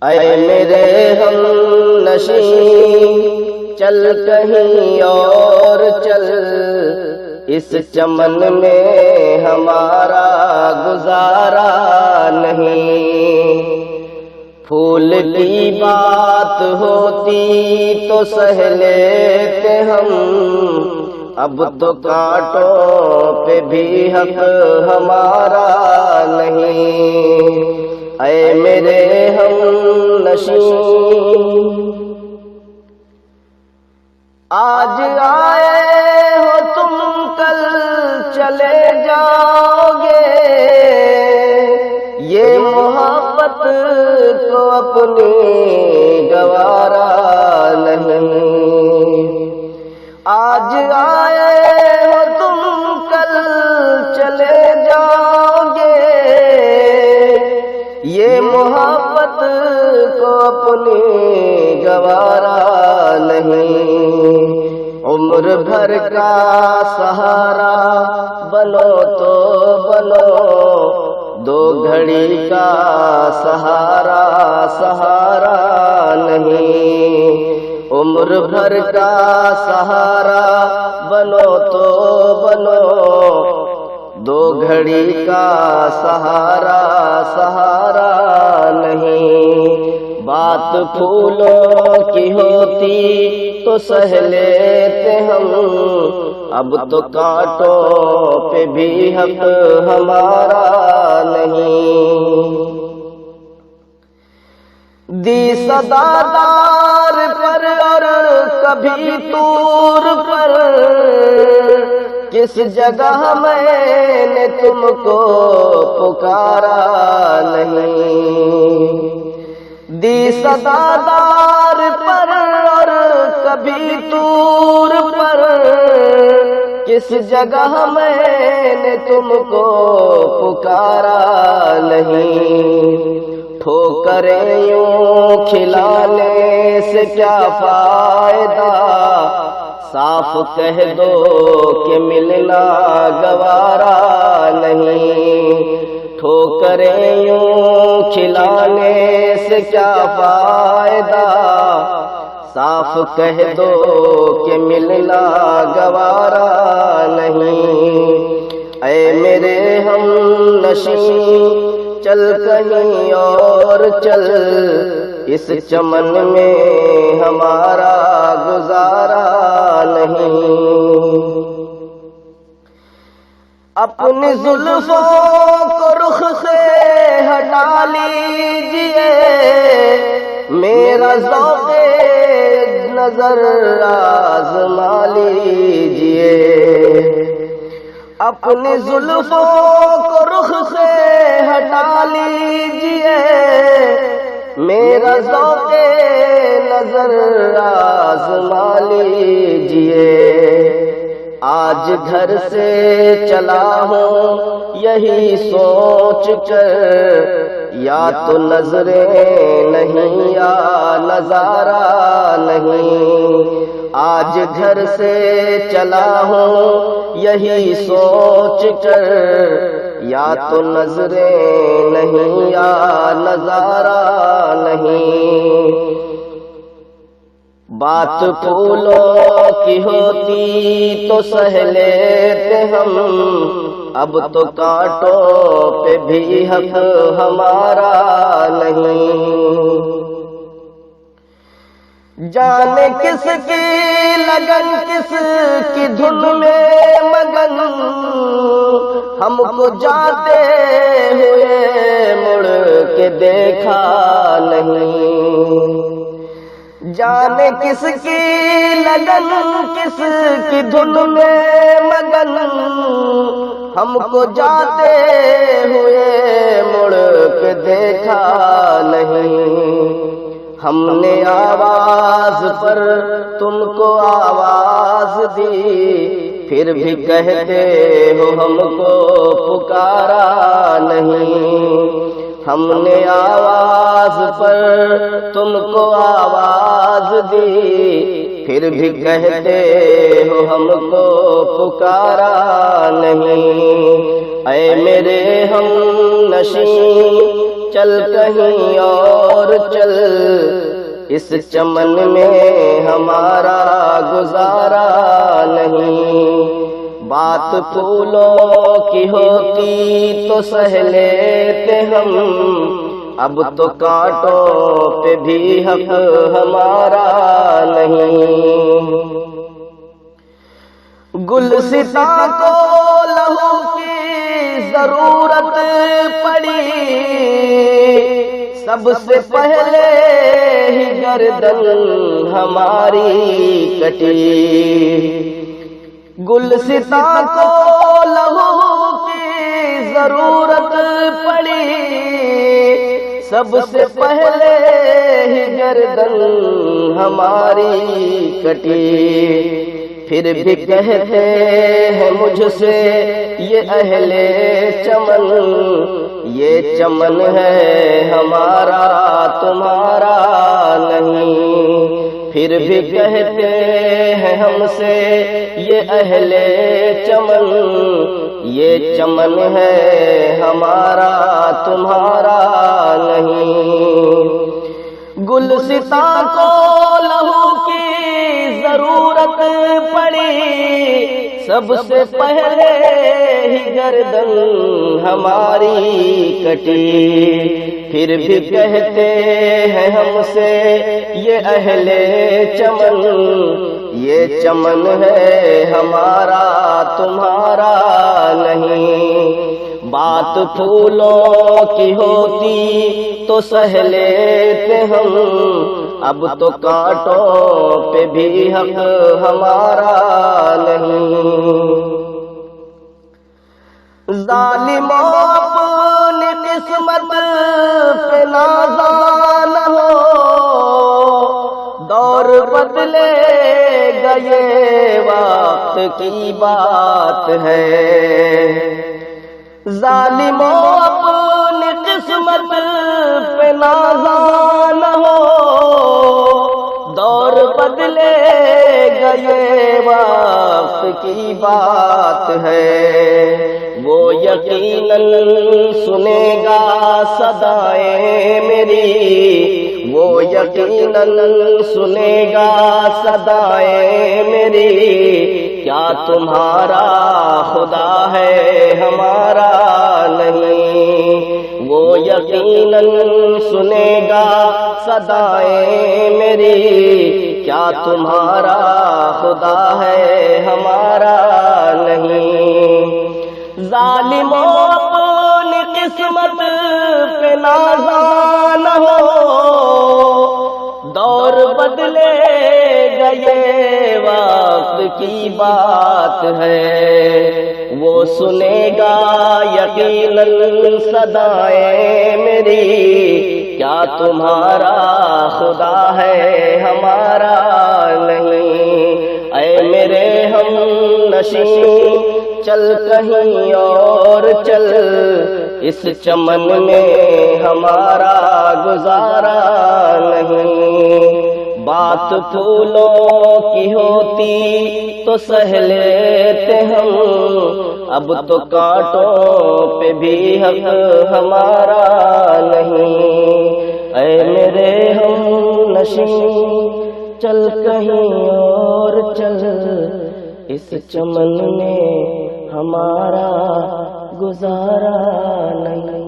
اے میرے ہم نشیں چل کہیں اور چل، اس چمن میں ہمارا گزارا نہیں۔ پھول کی بات ہوتی تو سہ لیتے ہم، اب تو کانٹوں پہ بھی حق ہمارا نہیں۔ اے میرے ہم نشیں، آج آئے ہو تم کل چلے جاؤ گے، یہ محبت کو اپنی گوارا نہیں۔ آج آئے ہو تم کل چلے جاؤ گے، یہ محبت کو اپنی گوارا نہیں۔ عمر بھر کا سہارا بنو تو بنو، دو گھڑی کا سہارا سہارا نہیں۔ عمر بھر کا سہارا بنو تو بنو، دو گھڑی کا سہارا سہارا نہیں۔ بات پھولوں کی ہوتی تو سہ لیتے ہم، اب تو کانٹوں پہ بھی حق ہمارا نہیں۔ دی صدا دار پر اور کبھی طور پر، کس جگہ میں نے تم کو پکارا نہیں۔ دی صدا دار پر اور کبھی طور پر، کس جگہ میں نے تم کو پکارا نہیں۔ ٹھوکریں یوں کھلانے سے کیا فائدہ، صاف کہہ دو کہ ملنا گوارا نہیں۔ ٹھوکریں یوں کھلانے سے کیا فائدہ، صاف کہہ دو کہ ملنا گوارا نہیں۔ اے میرے ہم نشیں چل کہیں اور چل، اس چمن میں ہمارا گزارا نہیں۔ اپنی زلفوں کو رخ سے ہٹا لیجئے، میرا ذوق نظر آزما لیجئے۔ اپنی زلفوں کو رخ سے ہٹا لیجئے، میرا ذوق نظر آزما لیجئے۔ آج گھر سے چلا ہوں یہی سوچ کر، یا تو نظریں نہیں یا نظارہ نہیں۔ آج گھر سے چلا ہوں یہی سوچ کر، یا تو نظریں نہیں یا نظارہ نہیں۔ بات پھولوں کی ہوتی تو سہ لیتے ہم، اب تو کانٹوں پہ بھی حق ہمارا نہیں۔ جانے کس کی لگن کس کی دھن میں مگن، ہم کو جاتے ہوئے مڑ کے دیکھا نہیں۔ جانے کس کی لگن کس کی دھن میں مگن، ہم کو جاتے ہوئے مڑ کے دیکھا نہیں۔ ہم نے آواز پر تم کو آواز دی، پھر بھی کہتے ہو ہم کو پکارا نہیں۔ ہم نے آواز پر تم کو آواز دی، پھر بھی کہتے ہو ہم کو پکارا نہیں۔ اے میرے ہم نشیں چل کہیں اور اور چل، اس چمن میں ہمارا گزارا نہیں۔ بات پھولوں کی ہوتی تو سہ لیتے ہم، اب تو کانٹوں پہ بھی حق ہمارا نہیں۔ گلستاں کو لہو کی ضرورت پڑی، سب سے پہلے ہی گردن ہماری کٹی۔ گلستاں کو لہو کی ضرورت پڑی، سب سے پہلے ہی گردن ہماری کٹی۔ پھر بھی کہتے ہیں مجھ سے یہ اہل چمن، یہ چمن ہے ہمارا تمہارا نہیں۔ پھر بھی کہتے ہیں ہم سے یہ اہل چمن، یہ چمن ہے ہمارا تمہارا نہیں۔ گلستاں کو لہو کی ضرورت پڑی، سب سے پہلے ہی گردن ہماری کٹی۔ پھر بھی کہتے ہیں ہم سے یہ اہل چمن، یہ چمن ہے ہمارا تمہارا نہیں۔ بات پھولوں کی ہوتی تو سہ لیتے ہم، اب تو کانٹوں پہ بھی حق ہمارا نہیں۔ ظالموں اپنی قسمت پہ نازان ہو، دور بدلے گئے وقت کی بات ہے۔ ظالموں اپنی قسمت پہ نازان ہو، دور بدلے گئے وقت کی بات ہے۔ وہ یقیناً سنے گا صدائیں میری، وہ یقیناً سنے گا صدائیں میری، کیا تمہارا خدا ہے ہمارا نہیں۔ وہ یقیناً سنے گا صدائیں میری، کیا تمہارا خدا ہے ہمارا نہیں۔ ظالموں اپنی قسمت پہ نازان ہو، دور بدلے گئے وقت کی بات ہے۔ وہ سنے گا یقیناً صدائیں میری، کیا تمہارا خدا ہے ہمارا نہیں۔ اے میرے ہم نشین چل کہیں اور چل، اس چمن میں ہمارا گزارا نہیں۔ بات پھولوں کی ہوتی تو سہ لیتے ہم، اب تو کانٹوں پہ بھی حق ہمارا نہیں۔ اے میرے ہم نشین چل کہیں اور چل، اس چمن میں ہمارا گزارا نہیں۔